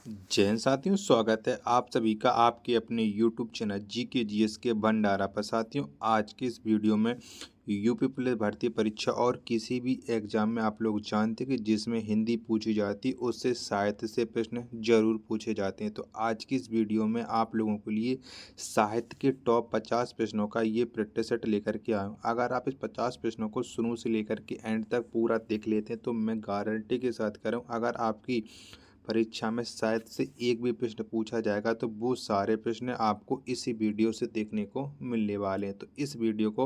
जय हिंद साथियों, स्वागत है आप सभी का आपके अपने YouTube चैनल जीके जीएस के भंडारा पर। साथियों, आज की इस वीडियो में यूपी पुलिस भर्ती परीक्षा और किसी भी एग्जाम में आप लोग जानते हैं कि जिसमें हिंदी पूछी जाती है उससे साहित्य से प्रश्न जरूर पूछे जाते हैं। तो आज की इस वीडियो में आप लोगों के लिए साहित्य के टॉप 50 प्रश्नों का ये प्रैक्टिस सेट लेकर के आया हूँ। अगर आप इस 50 प्रश्नों को शुरू से लेकर के एंड तक पूरा देख लेते हैं तो मैं गारंटी के साथ कह रहा हूँ, अगर आपकी परीक्षा में शायद से एक भी प्रश्न पूछा जाएगा तो वो सारे प्रश्न आपको इसी वीडियो से देखने को मिलने वाले हैं। तो इस वीडियो को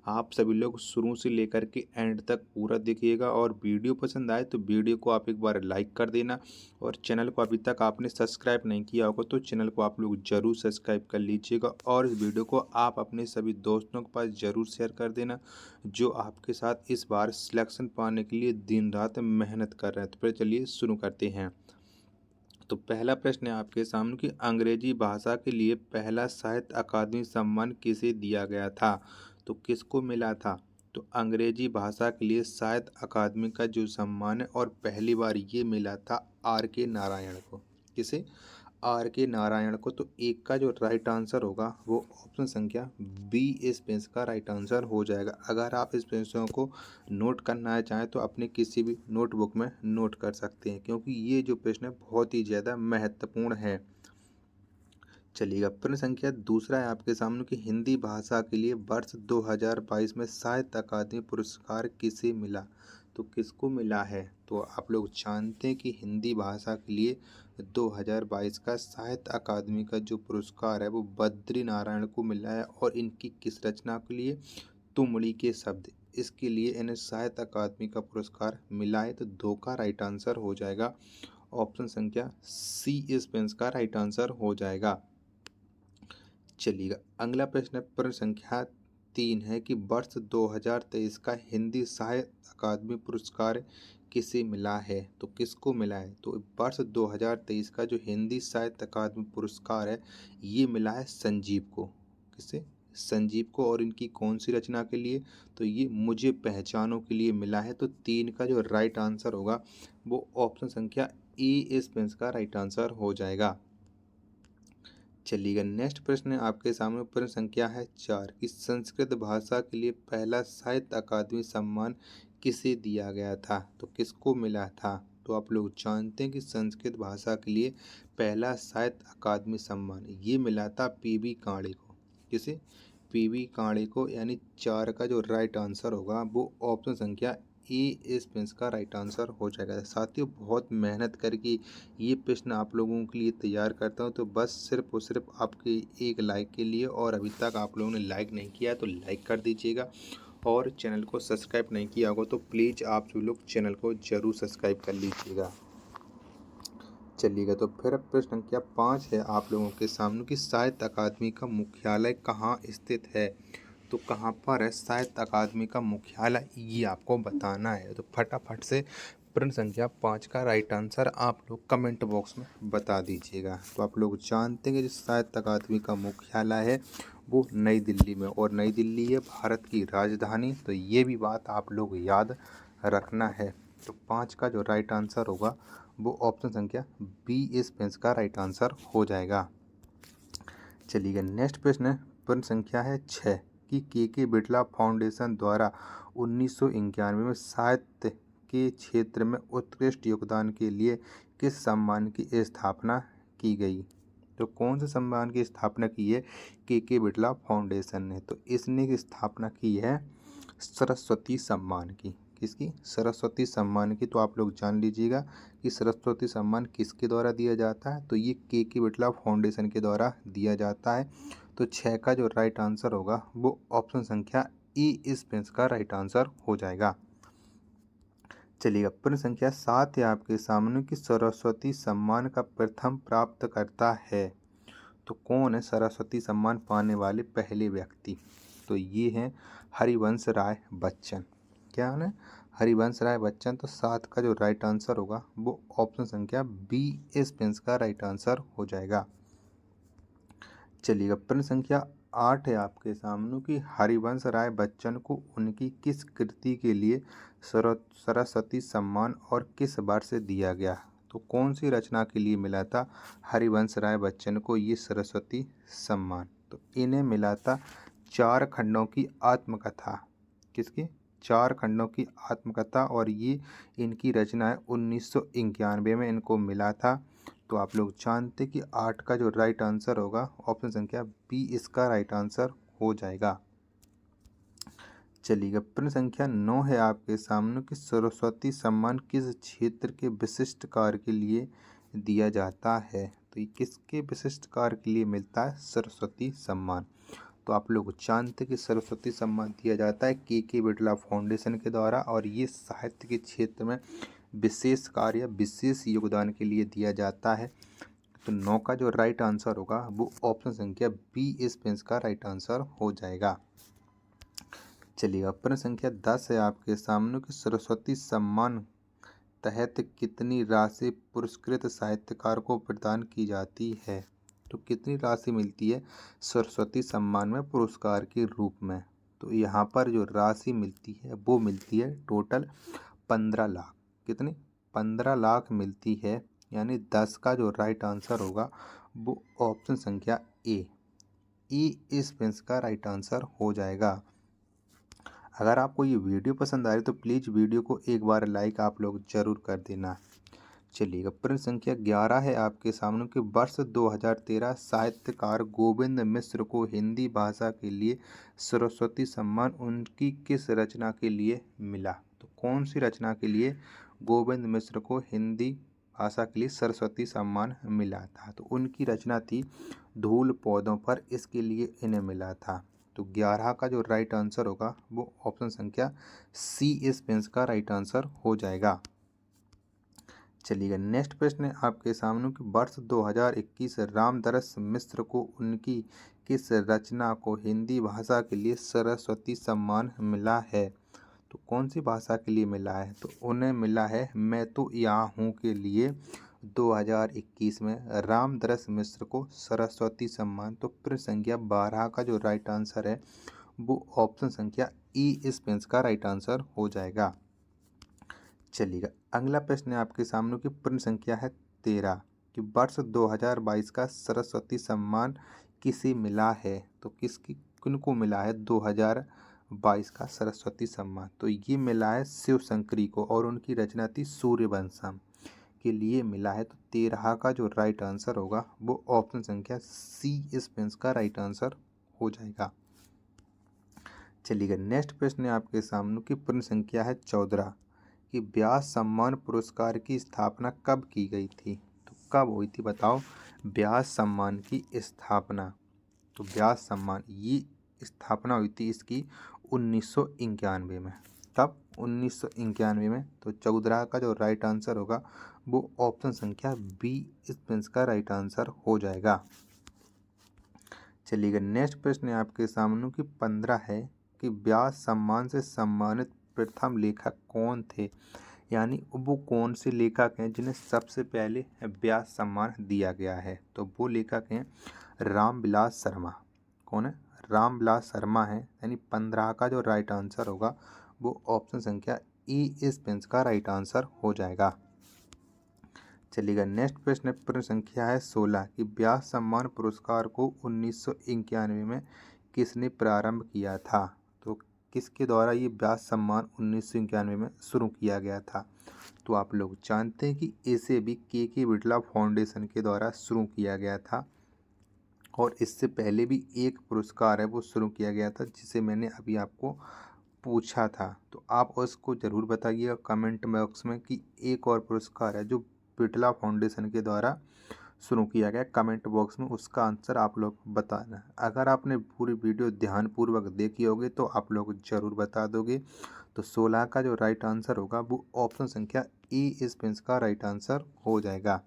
आप सभी लोग शुरू से लेकर के एंड तक पूरा देखिएगा, और वीडियो पसंद आए तो वीडियो को आप एक बार लाइक कर देना, और चैनल को अभी तक आपने सब्सक्राइब नहीं किया होगा तो चैनल को आप लोग ज़रूर सब्सक्राइब कर लीजिएगा, और इस वीडियो को आप अपने सभी दोस्तों के पास ज़रूर शेयर कर देना जो आपके साथ इस बार सिलेक्शन पाने के लिए दिन रात मेहनत कर रहे हैं। तो फिर चलिए शुरू करते हैं। तो पहला प्रश्न है आपके सामने कि अंग्रेजी भाषा के लिए पहला साहित्य अकादमी सम्मान किसे दिया गया था। तो किसको मिला था। तो अंग्रेजी भाषा के लिए साहित्य अकादमी का जो सम्मान है और पहली बार ये मिला था आर के नारायण को। किसे। आर के नारायण को। तो एक का जो राइट आंसर होगा वो ऑप्शन संख्या बी इस प्रश्न का राइट आंसर हो जाएगा। अगर आप इस प्रश्नों को नोट करना चाहें तो अपने किसी भी नोटबुक में नोट कर सकते हैं, क्योंकि ये जो प्रश्न है बहुत ही ज़्यादा महत्वपूर्ण है। चलिएगा, प्रश्न संख्या दूसरा है आपके सामने कि हिंदी भाषा के लिए वर्ष 2022 में साहित्य अकादमी पुरस्कार किसे मिला। तो किसको मिला है। तो आप लोग जानते हैं कि हिंदी भाषा के लिए 2022 का साहित्य अकादमी का जो पुरस्कार है वो बद्री नारायण को मिला है, और इनकी किस रचना के लिए। तुमड़ी के शब्द, इसके लिए इन्हें साहित्य अकादमी का पुरस्कार मिला है। तो दो का राइट आंसर हो जाएगा। ऑप्शन संख्या सी इस पेंस का राइट आंसर हो जाएगा। चलिएगा, अगला प्रश्न प्रश्न संख्या 3 है कि वर्ष 2023 का हिंदी साहित्य अकादमी पुरस्कार किसे मिला है। तो किसको मिला है। तो वर्ष 2023 का जो हिंदी साहित्य अकादमी पुरस्कार है ये मिला है संजीव को। किसे। संजीव को। और इनकी कौन सी रचना के लिए। तो ये मुझे पहचानों के लिए मिला है। तो 3 का जो राइट आंसर होगा वो ऑप्शन संख्या ए इस पेंस का राइट आंसर हो जाएगा। चलिएगा, नेक्स्ट प्रश्न है आपके सामने प्रश्न संख्या है 4 कि संस्कृत भाषा के लिए पहला साहित्य अकादमी सम्मान किसे दिया गया था। तो किसको मिला था। तो आप लोग जानते हैं कि संस्कृत भाषा के लिए पहला साहित्य अकादमी सम्मान ये मिला था पीबी कांडे को। किसे। पीबी कांडे को। यानी 4 का जो राइट आंसर होगा वो ऑप्शन संख्या ए इस प्रश्न का राइट आंसर हो जाएगा। साथियों, बहुत मेहनत करके ये प्रश्न आप लोगों के लिए तैयार करता हूँ, तो बस सिर्फ और सिर्फ आपके एक लाइक के लिए, और अभी तक आप लोगों ने लाइक नहीं किया तो लाइक कर दीजिएगा, और चैनल को सब्सक्राइब नहीं किया होगा तो प्लीज़ आप सभी लोग चैनल को ज़रूर सब्सक्राइब कर लीजिएगा। चलिएगा, तो फिर अब प्रश्न संख्या 5 है आप लोगों के सामने कि साहित्य अकादमी का मुख्यालय कहाँ स्थित है। तो कहाँ पर है साहित्य अकादमी का मुख्यालय ये आपको बताना है। तो फटाफट से प्रश्न संख्या 5 का राइट आंसर आप लोग कमेंट बॉक्स में बता दीजिएगा। तो आप लोग जानते हैं कि जो साहित्य अकादमी का मुख्यालय है वो नई दिल्ली में, और नई दिल्ली है भारत की राजधानी। तो ये भी बात आप लोग याद रखना है। तो 5 का जो राइट आंसर होगा वो ऑप्शन संख्या बी इस पेंस का राइट आंसर हो जाएगा। चलिए, नेक्स्ट प्रश्न है प्रश्न संख्या है 6 कि के बिड़ला फाउंडेशन द्वारा 1991 में साहित्य के क्षेत्र में उत्कृष्ट योगदान के लिए किस सम्मान की स्थापना की गई। तो कौन से सम्मान की स्थापना की है के बिड़ला फाउंडेशन ने। तो इसने स्थापना की है सरस्वती सम्मान की। किसकी। सरस्वती सम्मान की। तो आप लोग जान लीजिएगा कि सरस्वती सम्मान किसके द्वारा दिया जाता है। तो ये के बिड़ला फाउंडेशन के द्वारा दिया जाता है। तो 6 का जो राइट आंसर होगा वो ऑप्शन संख्या ई इस पेंस का राइट आंसर हो जाएगा। चलिएगा, प्रश्न संख्या 7 है आपके सामने कि सरस्वती सम्मान का प्रथम प्राप्तकर्ता है। तो कौन है सरस्वती सम्मान पाने वाले पहले व्यक्ति। तो ये हैं हरिवंश राय बच्चन। क्या है। हरिवंश राय बच्चन। तो 7 का जो राइट आंसर होगा वो ऑप्शन संख्या बी इस पेंस का राइट आंसर हो जाएगा। चलिएगा, प्रश्न संख्या 8 है आपके सामने कि हरिवंश राय बच्चन को उनकी किस कृति के लिए सरस्वती सम्मान और किस वर्ष से दिया गया। तो कौन सी रचना के लिए मिला था हरिवंश राय बच्चन को ये सरस्वती सम्मान? तो इन्हें मिला था 4 खंडों की आत्मकथा। किसकी? 4 खंडों की आत्मकथा, और ये इनकी रचना है 1991 में इनको मिला था। तो आप लोग जानते कि 8 का जो राइट आंसर होगा ऑप्शन संख्या बी इसका राइट आंसर हो जाएगा। चलिएगा, प्रश्न संख्या 9 है आपके सामने कि सरस्वती सम्मान किस क्षेत्र के विशिष्ट कार्य के लिए दिया जाता है? तो ये किसके विशिष्ट कार्य के लिए मिलता है सरस्वती सम्मान? तो आप लोग जानते हैं कि सरस्वती सम्मान दिया जाता है के बिड़ला फाउंडेशन के द्वारा, और ये साहित्य के क्षेत्र में विशेष कार्य, विशेष योगदान के लिए दिया जाता है। तो 9 का जो राइट आंसर होगा वो ऑप्शन संख्या बी इस पेंस का राइट आंसर हो जाएगा। चलिएगा, प्रश्न संख्या 10 है आपके सामने कि सरस्वती सम्मान तहत कितनी राशि पुरस्कृत साहित्यकार को प्रदान की जाती है? तो कितनी राशि मिलती है सरस्वती सम्मान में पुरस्कार के रूप में? तो यहाँ पर जो राशि मिलती है वो मिलती है टोटल 15 लाख। कितनी? 15 लाख मिलती है, यानी 10 का जो राइट आंसर होगा वो ऑप्शन संख्या ए इस पेंस का राइट आंसर हो जाएगा। अगर आपको ये वीडियो पसंद आ रही तो प्लीज़ वीडियो को एक बार लाइक आप लोग ज़रूर कर देना। चलिएगा, प्रश्न संख्या 11 है आपके सामने कि वर्ष 2013 साहित्यकार गोविंद मिश्र को हिंदी भाषा के लिए सरस्वती सम्मान उनकी किस रचना के लिए मिला? तो कौन सी रचना के लिए गोविंद मिश्र को हिंदी भाषा के लिए सरस्वती सम्मान मिला था? तो उनकी रचना थी धूल पौधों पर, इसके लिए इन्हें मिला था। तो 11 का जो राइट आंसर होगा वो ऑप्शन संख्या सी इस पेंस का राइट आंसर हो जाएगा। चलिएगा, नेक्स्ट प्रश्न है आपके सामने कि वर्ष 2021 रामदरस मिश्र को उनकी किस रचना को हिंदी भाषा के लिए सरस्वती सम्मान मिला है? तो कौन सी भाषा के लिए मिला है? तो उन्हें मिला है मैं तो यहाँ हूँ के लिए 2021 में रामदरस मिश्र को सरस्वती सम्मान। तो प्रश्न संख्या 12 का जो राइट आंसर है वो ऑप्शन संख्या ई इस पेंस का राइट आंसर हो जाएगा। चलिएगा, अगला प्रश्न है आपके सामने की प्रश्न संख्या है 13 कि वर्ष 2022 का सरस्वती सम्मान किसे मिला है? तो किनको मिला है 2022 का सरस्वती सम्मान? तो ये मिला है शिव शंकरी को, और उनकी रचना थी सूर्यवंशम के लिए मिला है। तो 13 का जो राइट आंसर होगा वो ऑप्शन संख्या सी इस पेंस का राइट आंसर हो जाएगा। चलिएगा, नेक्स्ट प्रश्न है आपके सामने की प्रश्न संख्या है 14 कि व्यास सम्मान पुरस्कार की स्थापना कब की गई थी? तो कब हुई थी बताओ व्यास सम्मान की स्थापना? तो व्यास सम्मान ये स्थापना हुई थी इसकी 1991 में। तब 1991 में। तो 14 का जो राइट आंसर होगा वो ऑप्शन संख्या बी इस पेंस का राइट आंसर हो जाएगा। चलिएगा, नेक्स्ट प्रश्न है आपके सामने की 15 है कि व्यास सम्मान से सम्मानित प्रथम लेखक कौन थे? यानी वो कौन से लेखक हैं जिन्हें सबसे पहले व्यास सम्मान दिया गया है? तो वो लेखक हैं रामविलास शर्मा। कौन है? रामविलास शर्मा है, यानी 15 का जो राइट आंसर होगा वो ऑप्शन संख्या ई इस पेंस का राइट आंसर हो जाएगा। चलिएगा, नेक्स्ट प्रश्न संख्या है 16 कि व्यास सम्मान पुरस्कार को 1991 में किसने प्रारंभ किया था? तो किसके द्वारा ये व्यास सम्मान 1991 में शुरू किया गया था? तो आप लोग जानते हैं कि इसे भी के बिड़ला फाउंडेशन के द्वारा शुरू किया गया था, और इससे पहले भी एक पुरस्कार है वो शुरू किया गया था जिसे मैंने अभी आपको पूछा था। तो आप उसको ज़रूर बताइएगा कमेंट बॉक्स में कि एक और पुरस्कार है जो बिड़ला फाउंडेशन के द्वारा शुरू किया गया। कमेंट बॉक्स में उसका आंसर आप लोग बताना। अगर आपने पूरी वीडियो ध्यानपूर्वक देखी होगी तो आप लोग ज़रूर बता दोगे। तो 16 का जो राइट आंसर होगा वो ऑप्शन संख्या ई इस पेंस का राइट आंसर हो जाएगा।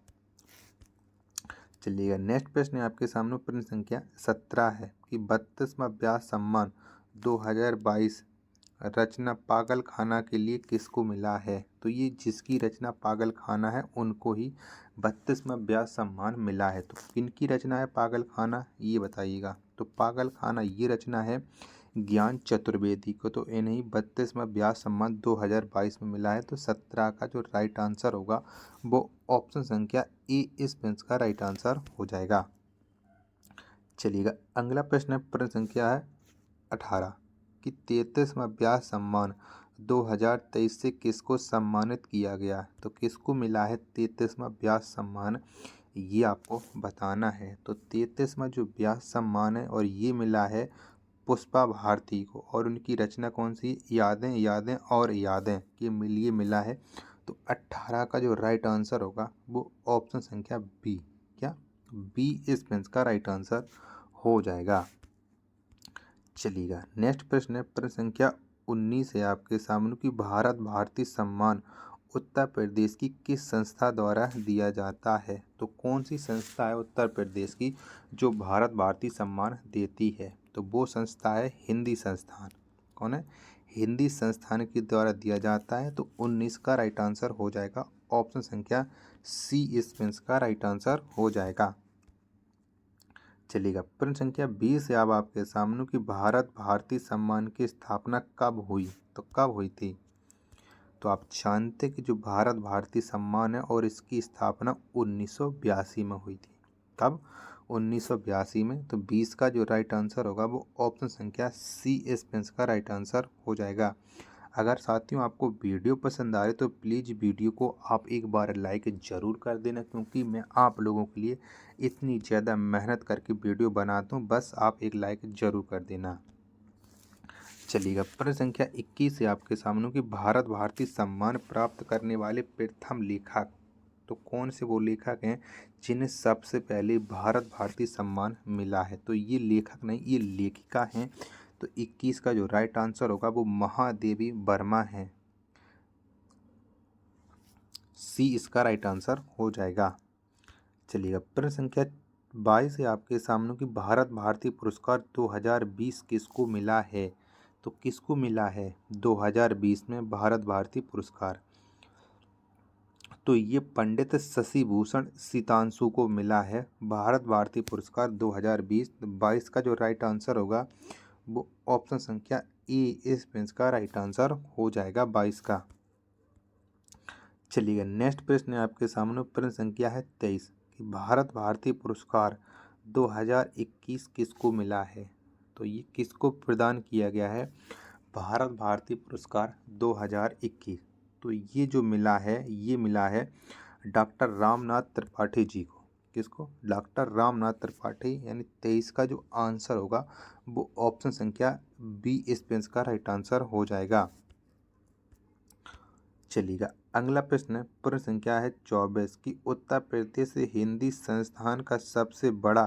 चलिएगा, नेक्स्ट प्रश्न है आपके सामने प्रश्न संख्या 17 है कि 32वां व्यास सम्मान 2022 रचना पागल खाना के लिए किसको मिला है? तो ये जिसकी रचना पागल खाना है उनको ही 32वां व्यास सम्मान मिला है। तो किनकी रचना है पागल खाना ये बताइएगा। तो पागल खाना ये रचना है ज्ञान चतुर्वेदी को। तो इन्हीं 32वां व्यास सम्मान 2022 में मिला है। तो 17 का जो राइट आंसर होगा वो ऑप्शन संख्या ए इसका का राइट आंसर हो जाएगा। चलिएगा, अगला प्रश्न है प्रश्न संख्या है 18 कि 33वां व्यास सम्मान 2023 से किसको सम्मानित किया गया। तो किसको मिला है 33वां व्यास सम्मान, ये आपको बताना है। तो 33वां जो व्यास सम्मान है और ये मिला है पुष्पा भारती को, और उनकी रचना कौन सी, यादें यादें और यादें, ये मिला है। तो 18 का जो राइट आंसर होगा वो ऑप्शन संख्या बी, क्या बी इसका राइट आंसर हो जाएगा। चलिएगा, नेक्स्ट प्रश्न है प्रश्न संख्या 19 है आपके सामने कि भारत भारती सम्मान उत्तर प्रदेश की किस संस्था द्वारा दिया जाता है। तो कौन सी संस्था है उत्तर प्रदेश की जो भारत भारती सम्मान देती है। तो वो संस्था है हिंदी संस्थान। कौन है, हिंदी संस्थान के द्वारा दिया जाता है। तो 19 का राइट आंसर हो जाएगा, ऑप्शन संख्या सी इसका राइट आंसर हो जाएगा। चलिएगा, प्रश्न संख्या 20 है अब आपके सामने कि भारत भारती सम्मान की स्थापना कब हुई। तो कब हुई थी। तो आप जानते कि जो भारत भारती सम्मान है और इसकी स्थापना 1982 में हुई थी। कब, 1982 में। तो 20 का जो राइट आंसर होगा वो ऑप्शन संख्या सी इसका राइट आंसर हो जाएगा। अगर साथियों आपको वीडियो पसंद आ रही तो प्लीज़ वीडियो को आप एक बार लाइक ज़रूर कर देना, क्योंकि मैं आप लोगों के लिए इतनी ज़्यादा मेहनत करके वीडियो बनाता हूँ, बस आप एक लाइक ज़रूर कर देना। चलिएगा, प्रश्न संख्या 21 है आपके सामने कि भारत भारती सम्मान प्राप्त करने वाले प्रथम लेखक। तो कौन से वो लेखक हैं जिन्हें सबसे पहले भारत भारती सम्मान मिला है। तो ये लेखक नहीं, ये लेखिका हैं। तो 21 का जो राइट आंसर होगा वो महादेवी वर्मा है, सी इसका राइट आंसर हो जाएगा। चलिएगा, प्रश्न संख्या 22 है आपके सामने कि भारत भारती पुरस्कार 2020 किसको मिला है। तो किसको मिला है 2020 में भारत भारती पुरस्कार। तो ये पंडित शशि भूषण सितांशु को मिला है भारत भारती पुरस्कार 2020। 22 का जो राइट आंसर होगा वो ऑप्शन संख्या ए इस का राइट आंसर हो जाएगा 22 का। चलिए, नेक्स्ट प्रश्न है आपके सामने प्रश्न संख्या है 23 कि भारत भारती पुरस्कार 2021 किसको मिला है। तो ये किसको प्रदान किया गया है भारत भारती पुरस्कार 2021। तो ये जो मिला है ये मिला है डॉक्टर रामनाथ त्रिपाठी जी को। किसको, डॉक्टर रामनाथ त्रिपाठी, यानी 23 का जो आंसर होगा वो ऑप्शन संख्या बी इस का राइट आंसर हो जाएगा। चलिएगा, अगला प्रश्न है प्रश्न संख्या है 24 कि उत्तर प्रदेश हिंदी संस्थान का सबसे बड़ा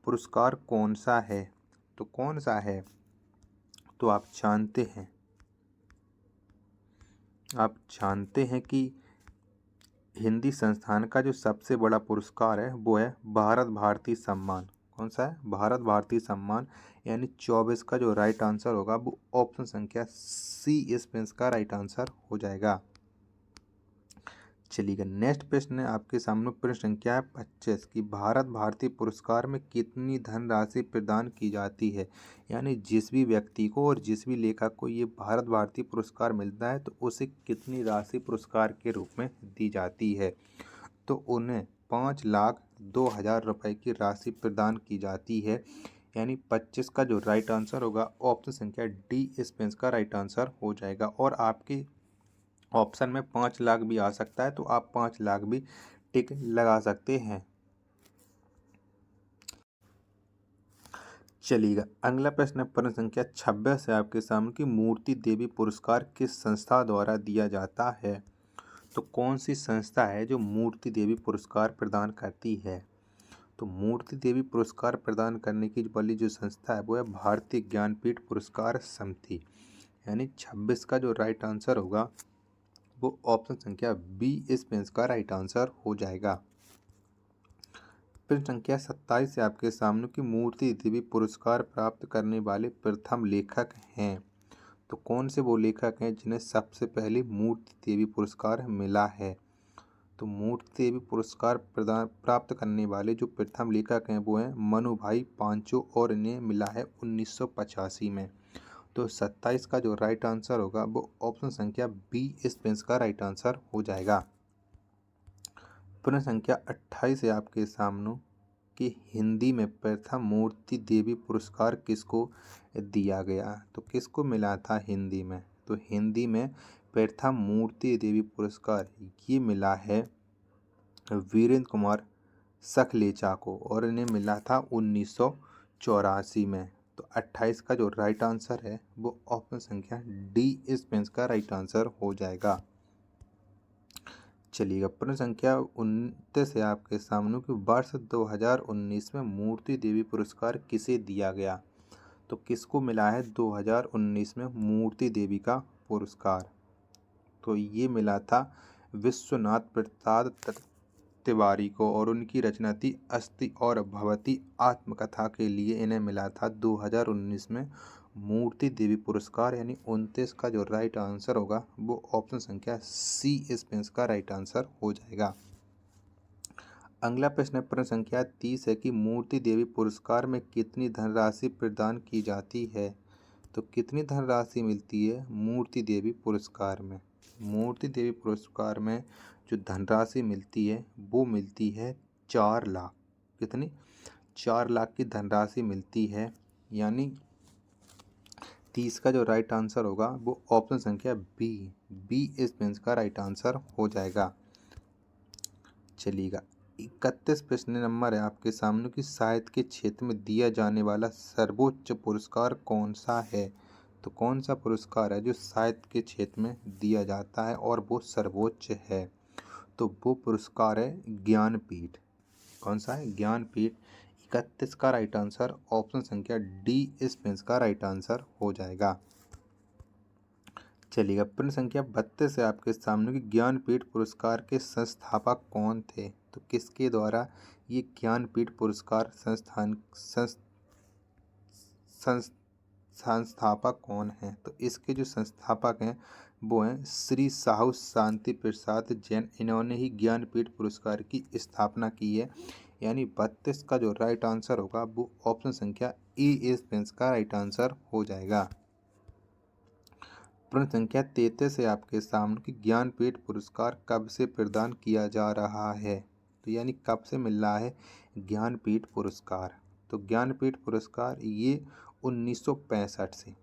पुरस्कार कौन सा है। तो कौन सा है, तो आप जानते हैं कि हिंदी संस्थान का जो सबसे बड़ा पुरस्कार है वो है भारत भारती सम्मान। कौन सा है, भारत भारती सम्मान, यानी 24 का जो राइट आंसर होगा वो ऑप्शन संख्या सी इसका राइट आंसर हो जाएगा। चलिएगा, नेक्स्ट प्रश्न है आपके सामने प्रश्न संख्या है 25 कि भारत भारती पुरस्कार में कितनी धनराशि प्रदान की जाती है। यानी जिस भी व्यक्ति को और जिस भी लेखक को ये भारत भारती पुरस्कार मिलता है तो उसे कितनी राशि पुरस्कार के रूप में दी जाती है। तो उन्हें 5,02,000 रुपये की राशि प्रदान की जाती है। यानी 25 का जो राइट आंसर होगा ऑप्शन संख्या डी इस का राइट आंसर हो जाएगा। और आपके ऑप्शन में 5 लाख भी आ सकता है, तो आप 5 लाख भी टिक लगा सकते हैं। चलिएगा, अगला प्रश्न है प्रश्न संख्या 26 है आपके सामने कि मूर्ति देवी पुरस्कार किस संस्था द्वारा दिया जाता है। तो कौन सी संस्था है जो मूर्ति देवी पुरस्कार प्रदान करती है। तो मूर्ति देवी पुरस्कार प्रदान करने की वाली जो संस्था है वो है भारतीय ज्ञानपीठ पुरस्कार समिति। यानी 26 का जो राइट आंसर होगा वो ऑप्शन संख्या बी इस का राइट आंसर हो जाएगा। प्रश्न संख्या 27 से आपके सामने की मूर्ति देवी पुरस्कार प्राप्त करने वाले प्रथम लेखक हैं। तो कौन से वो लेखक हैं जिन्हें सबसे पहले मूर्ति देवी पुरस्कार मिला है। तो मूर्ति देवी पुरस्कार प्रदान प्राप्त करने वाले जो प्रथम लेखक हैं वो हैं मनुभाई पांचो और इन्हें मिला है 1985 में। तो 27 का जो राइट आंसर होगा वो ऑप्शन संख्या बी स्पेंस का राइट आंसर हो जाएगा। प्रश्न संख्या 28 है आपके सामने कि हिंदी में प्रथम मूर्ति देवी पुरस्कार किसको दिया गया। तो किसको मिला था हिंदी में। तो हिंदी में प्रथम मूर्ति देवी पुरस्कार ये मिला है वीरेंद्र कुमार सखलेचा को और इन्हें मिला था 1984 में। तो 28 का जो राइट आंसर है वो ऑप्शन संख्या डी स्पेंस का राइट आंसर हो जाएगा। चलिएगा प्रश्न संख्या 29 है आपके सामने कि वर्ष 2019 में मूर्ति देवी पुरस्कार किसे दिया गया। तो किसको मिला है 2019 में मूर्ति देवी का पुरस्कार। तो ये मिला था विश्वनाथ प्रसाद तिवारी को और उनकी रचना थी अस्ति और भवती आत्मकथा के लिए इन्हें मिला था 2019 में मूर्ति देवी पुरस्कार। यानी 29 का जो राइट आंसर होगा वो ऑप्शन संख्या सी स्पेंस का राइट आंसर हो जाएगा। अगला प्रश्न प्रश्न संख्या 30 है कि मूर्ति देवी पुरस्कार में कितनी धनराशि प्रदान की जाती है। तो कितनी धनराशि मिलती है मूर्ति देवी पुरस्कार में। मूर्ति देवी पुरस्कार में जो धनराशि मिलती है वो मिलती है 4 लाख। कितनी 4 लाख की धनराशि मिलती है। यानी 30 का जो राइट आंसर होगा वो ऑप्शन संख्या बी स्पेंस का राइट आंसर हो जाएगा। चलिएगा 31 प्रश्न नंबर है आपके सामने कि साहित्य के क्षेत्र में दिया जाने वाला सर्वोच्च पुरस्कार कौन सा है। तो कौन सा पुरस्कार है जो साहित्य के क्षेत्र में दिया जाता है और वो सर्वोच्च है। तो वो पुरस्कार है ज्ञानपीठ। कौन सा है ज्ञानपीठ। 31 का राइट आंसर ऑप्शन संख्या डी स्पेंस का राइट आंसर हो जाएगा। चलिएगा प्रश्न संख्या 32 है आपके सामने कि ज्ञानपीठ पुरस्कार के संस्थापक कौन थे। तो किसके द्वारा ये ज्ञानपीठ पुरस्कार संस्थापक कौन है। तो इसके जो संस्थापक हैं वो हैं श्री साहू शांति प्रसाद जैन। इन्होंने ही ज्ञानपीठ पुरस्कार की स्थापना की है। यानी 32 का जो राइट आंसर होगा वो ऑप्शन संख्या ई स्पेंस का राइट आंसर हो जाएगा। प्रश्न संख्या 33 है आपके सामने कि ज्ञानपीठ पुरस्कार कब से प्रदान किया जा रहा है। तो यानी कब से मिल रहा है ज्ञानपीठ पुरस्कार। तो ज्ञानपीठ पुरस्कार ये 1965 से।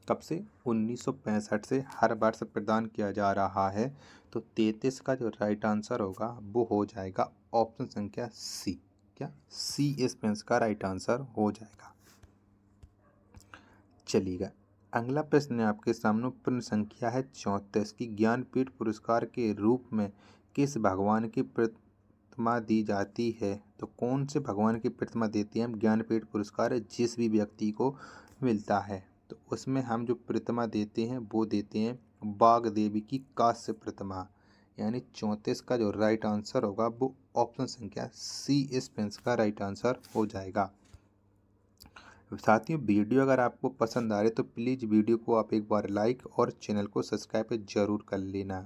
कब से 1965 से हर वर्ष प्रदान किया जा रहा है। तो 33 का जो राइट आंसर होगा वो हो जाएगा ऑप्शन संख्या सी। क्या सी स्पेंस का राइट आंसर हो जाएगा। चलिएगा अगला प्रश्न है आपके सामने प्रश्न संख्या है 34 की ज्ञानपीठ पुरस्कार के रूप में किस भगवान की प्रतिमा दी जाती है। तो कौन से भगवान की प्रतिमा देते हैं हम ज्ञानपीठ पुरस्कार जिस भी व्यक्ति को मिलता है। तो उसमें हम जो प्रतिमा देते हैं वो देते हैं बाग देवी की कांस्य प्रतिमा। यानी 34 का जो राइट आंसर होगा वो ऑप्शन संख्या सी स्पेंस का राइट आंसर हो जाएगा। साथियों वीडियो अगर आपको पसंद आ रही तो प्लीज़ वीडियो को आप एक बार लाइक और चैनल को सब्सक्राइब जरूर कर लेना।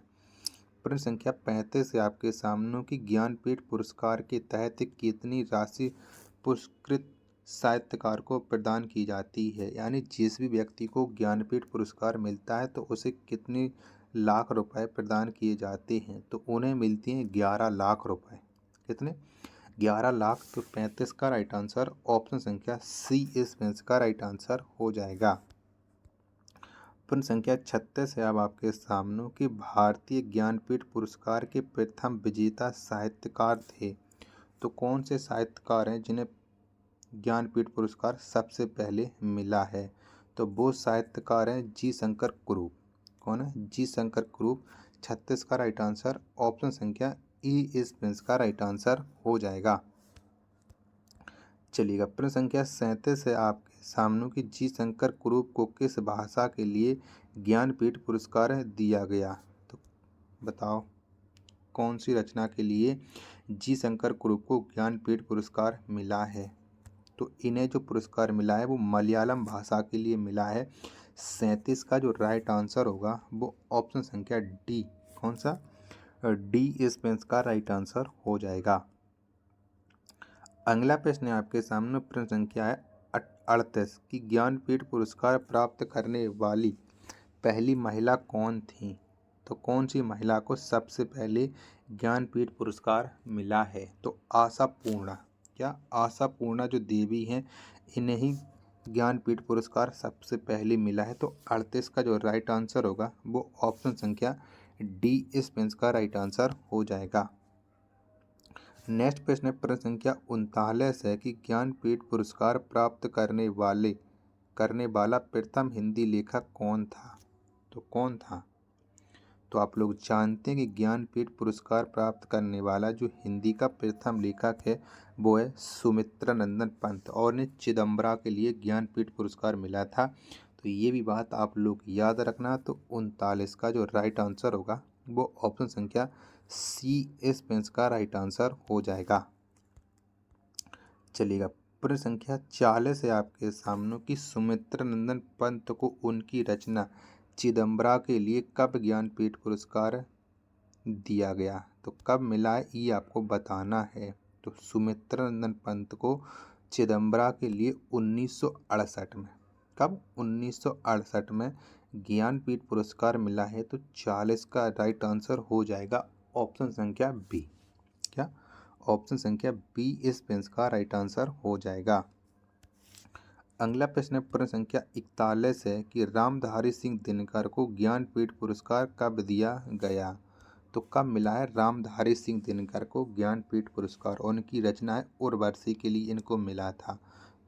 प्रश्न संख्या 35 है आपके सामने कि ज्ञानपीठ पुरस्कार के तहत कितनी राशि पुरस्कृत साहित्यकार को प्रदान की जाती है। यानी जिस भी व्यक्ति को ज्ञानपीठ पुरस्कार मिलता है तो उसे कितनी लाख रुपए प्रदान किए जाते हैं। तो उन्हें मिलती हैं 11 लाख रुपए। कितने 11 लाख। तो 35 का राइट आंसर ऑप्शन संख्या सी स्पेंस का राइट आंसर हो जाएगा। प्रश्न संख्या 36 है अब आपके सामने कि भारतीय ज्ञानपीठ पुरस्कार के प्रथम विजेता साहित्यकार थे। तो कौन से साहित्यकार हैं जिन्हें ज्ञानपीठ पुरस्कार सबसे पहले मिला है। तो वो साहित्यकार हैं जी शंकर कुरूप। कौन है जी शंकर कुरूप। 36 का राइट आंसर ऑप्शन संख्या ई स्पेंस का राइट आंसर हो जाएगा। चलिएगा प्रश्न संख्या 37 है आपके सामने कि जी शंकर कुरूप को किस भाषा के लिए ज्ञानपीठ पुरस्कार दिया गया। तो बताओ कौन सी रचना के लिए जी शंकर कुरूप को ज्ञानपीठ पुरस्कार मिला है। तो इन्हें जो पुरस्कार मिला है वो मलयालम भाषा के लिए मिला है। 37 का जो राइट आंसर होगा वो ऑप्शन संख्या डी। कौन सा डी इस प्रश्न का राइट आंसर हो जाएगा। अगला प्रश्न आपके सामने, प्रश्न संख्या है 38 की ज्ञानपीठ पुरस्कार प्राप्त करने वाली पहली महिला कौन थी? तो कौन सी महिला को सबसे पहले ज्ञानपीठ पुरस्कार मिला है? तो आशापूर्णा। क्या आशापूर्णा जो देवी हैं, इन्हें ही ज्ञानपीठ पुरस्कार सबसे पहले मिला है। तो 38 का जो राइट आंसर होगा वो ऑप्शन संख्या डी इस प्रश्न का राइट आंसर हो जाएगा। नेक्स्ट प्रश्न है प्रश्न संख्या 39 है कि ज्ञानपीठ पुरस्कार प्राप्त करने वाला प्रथम हिंदी लेखक कौन था? तो कौन था? तो आप लोग जानते हैं कि ज्ञानपीठ पुरस्कार प्राप्त करने वाला जो हिंदी का प्रथम लेखक है वो है सुमित्रा नंदन पंत, और ने चिदम्बरा के लिए ज्ञानपीठ पुरस्कार मिला था। तो ये भी बात आप लोग याद रखना। तो 39 का जो राइट आंसर होगा वो ऑप्शन संख्या सी इस प्रश्न का राइट आंसर हो जाएगा। चलिएगा, प्रश्न संख्या 40 है आपके सामने कि सुमित्रा नंदन पंत को उनकी रचना चिदम्बरा के लिए कब ज्ञानपीठ पुरस्कार दिया गया? तो कब मिला है ये आपको बताना है। तो सुमित्रा नंदन पंत को चिदम्बरा के लिए 1968 में, कब? 1968 में ज्ञानपीठ पुरस्कार मिला है। तो 40 का राइट आंसर हो जाएगा ऑप्शन संख्या बी। क्या? ऑप्शन संख्या बी इस प्रश्न का राइट आंसर हो जाएगा। अगला प्रश्न प्रश्न संख्या 41 है कि रामधारी सिंह दिनकर को ज्ञानपीठ पुरस्कार कब दिया गया? तो कब मिला है रामधारी सिंह दिनकर को ज्ञानपीठ पुरस्कार? और उनकी रचना है उर्वशी के लिए इनको मिला था।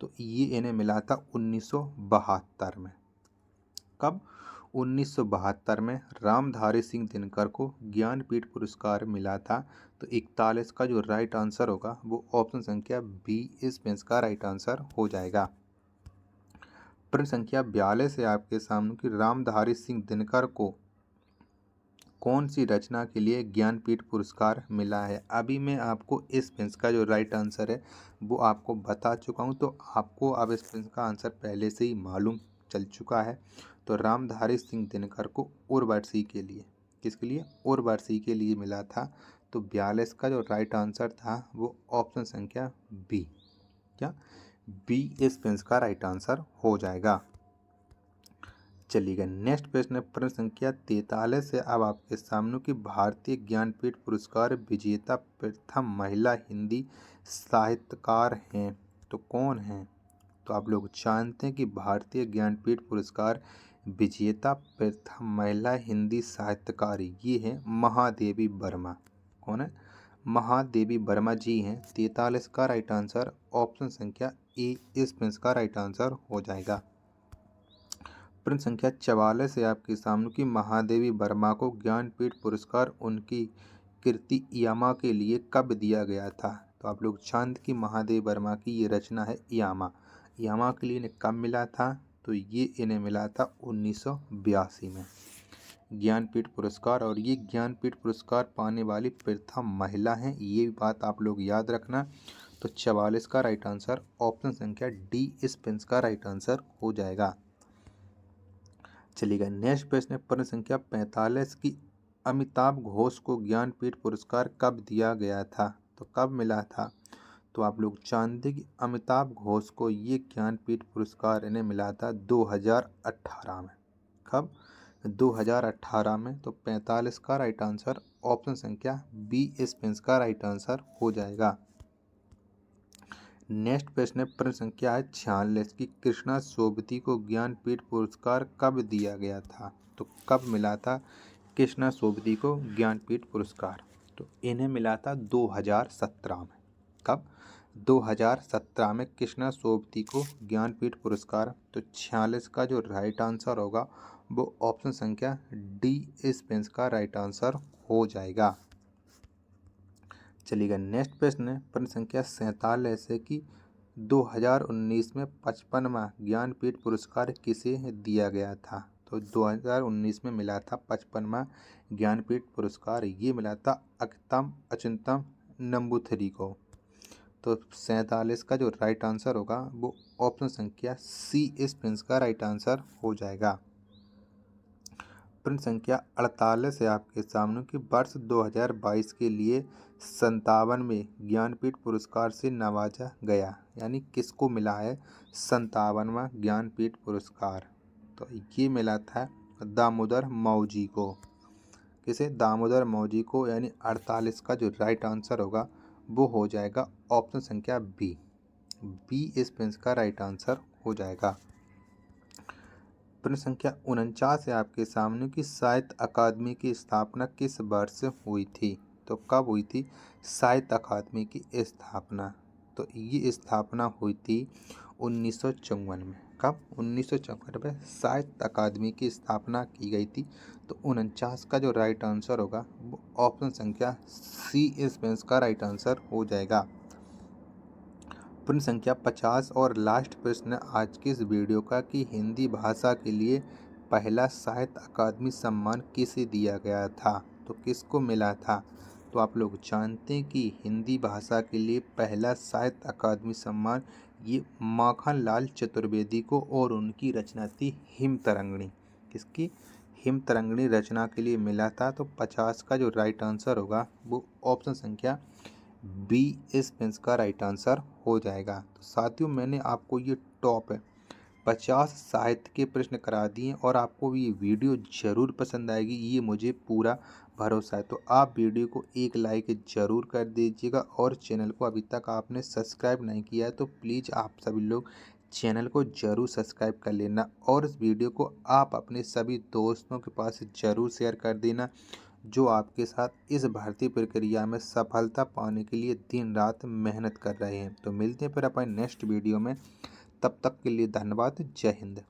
तो ये इन्हें मिला था 1972 में। कब? 1972 में रामधारी सिंह दिनकर को ज्ञानपीठ पुरस्कार मिला था। तो 41 का जो राइट आंसर होगा वो ऑप्शन संख्या बी इस प्रश्न का राइट आंसर हो जाएगा। प्रश्न संख्या 42 है आपके सामने कि रामधारी सिंह दिनकर को कौन सी रचना के लिए ज्ञानपीठ पुरस्कार मिला है? अभी मैं आपको इस प्रश्न का जो राइट आंसर है वो आपको बता चुका हूँ। तो आपको अब इस प्रश्न का आंसर पहले से ही मालूम चल चुका है। तो रामधारी सिंह दिनकर को उर्वशी के लिए, किसके लिए? उर्वशी के लिए मिला था। तो 42 का जो राइट आंसर था वो ऑप्शन संख्या बी। क्या? बी इस प्रश्न का राइट आंसर हो जाएगा। चलिएगा, नेक्स्ट प्रश्न है प्रश्न संख्या 43 है अब आपके सामने कि भारतीय ज्ञानपीठ पुरस्कार विजेता प्रथम महिला हिंदी साहित्यकार हैं। तो कौन हैं? तो आप लोग जानते हैं कि भारतीय ज्ञानपीठ पुरस्कार विजेता प्रथम महिला हिंदी साहित्यकार ये हैं महादेवी वर्मा। कौन है? महादेवी वर्मा जी हैं। 43 का राइट आंसर ऑप्शन संख्या ए इस प्रश्न का राइट आंसर हो जाएगा। प्रश्न संख्या 44 है आपके सामने कि महादेवी वर्मा को ज्ञानपीठ पुरस्कार उनकी कृति यामा के लिए कब दिया गया था? तो आप लोग जानते कि महादेवी वर्मा की ये रचना है यामा। यामा के लिए इन्हें कब मिला था? तो ये इन्हें मिला था 1982 में ज्ञानपीठ पुरस्कार, और ये ज्ञानपीठ पुरस्कार पाने वाली प्रथम महिला हैं। ये बात आप लोग याद रखना। तो 44 का राइट आंसर ऑप्शन संख्या डी इस प्रश्न का राइट आंसर हो जाएगा। चलिएगा, नेक्स्ट प्रश्न है प्रश्न संख्या 45 की अमिताभ घोष को ज्ञानपीठ पुरस्कार कब दिया गया था? तो कब मिला था? तो आप लोग जानते कि अमिताभ घोष को ये ज्ञानपीठ पुरस्कार इन्हें मिला था 2018 में। कब? 2018 में। तो 45 का राइट आंसर ऑप्शन संख्या बी इस प्रश्न का राइट आंसर हो जाएगा। नेक्स्ट प्रश्न है प्रश्न संख्या है 46 की कृष्णा सोबती को ज्ञानपीठ पुरस्कार कब दिया गया था? तो कब मिला था कृष्णा सोबती को ज्ञानपीठ पुरस्कार? तो इन्हें मिला था 2017 में। कब? 2017 में कृष्णा सोबती को ज्ञानपीठ पुरस्कार। तो 46 का जो राइट आंसर होगा वो ऑप्शन संख्या डी इस प्रश्न का राइट आंसर हो जाएगा। चलिएगा, नेक्स्ट प्रश्न है प्रश्न संख्या 47 है कि 2019 में 55वां ज्ञानपीठ पुरस्कार किसे दिया गया था? तो 2019 में मिला था 55वां ज्ञानपीठ पुरस्कार, ये मिला था अकतम अचिंतम नंबूथरी को। तो 47 का जो राइट आंसर होगा वो ऑप्शन संख्या सी इस प्रश्न का राइट आंसर हो जाएगा। प्रश्न संख्या 48 है आपके सामने कि वर्ष 2022 के लिए 57वें ज्ञानपीठ पुरस्कार से नवाजा गया, यानी किसको मिला है 57वां ज्ञानपीठ पुरस्कार। तो ये मिला था दामोदर मौजी को। किसे? दामोदर मौजी को, यानी 48 का जो राइट आंसर होगा वो हो जाएगा ऑप्शन संख्या बी। बी इस प्रश्न का राइट आंसर हो जाएगा। प्रश्न संख्या 49 है आपके सामने कि साहित्य अकादमी की स्थापना किस वर्ष हुई थी। तो कब हुई थी साहित्य अकादमी की स्थापना? तो ये स्थापना हुई थी 1954 में। कब? 1954 में साहित्य अकादमी की स्थापना की गई थी। तो 49 का जो राइट आंसर होगा वो ऑप्शन संख्या सी इस प्रश्न का राइट आंसर हो जाएगा। प्रश्न संख्या 50 और लास्ट प्रश्न आज के इस वीडियो का कि हिंदी भाषा के लिए पहला साहित्य अकादमी सम्मान किसे दिया गया था। तो किसको मिला था? तो आप लोग जानते हैं कि हिंदी भाषा के लिए पहला साहित्य अकादमी सम्मान ये माखन लाल चतुर्वेदी को और उनकी रचना थी हिमतरंगिणी। किसकी? हिमतरंगिणी रचना के लिए मिला था। तो 50 का जो राइट आंसर होगा वो ऑप्शन संख्या बी इस प्रश्न का राइट आंसर हो जाएगा। तो साथियों, मैंने आपको ये टॉप 50 साहित्य के प्रश्न करा दिए और आपको ये वीडियो ज़रूर पसंद आएगी, ये मुझे पूरा भरोसा है। तो आप वीडियो को एक लाइक ज़रूर कर दीजिएगा और चैनल को अभी तक आपने सब्सक्राइब नहीं किया है तो प्लीज़ आप सभी लोग चैनल को ज़रूर सब्सक्राइब कर लेना और इस वीडियो को आप अपने सभी दोस्तों के पास ज़रूर शेयर कर देना जो आपके साथ इस भर्ती प्रक्रिया में सफलता पाने के लिए दिन रात मेहनत कर रहे हैं। तो मिलते हैं फिर अपन नेक्स्ट वीडियो में, तब तक के लिए धन्यवाद। जय हिंद।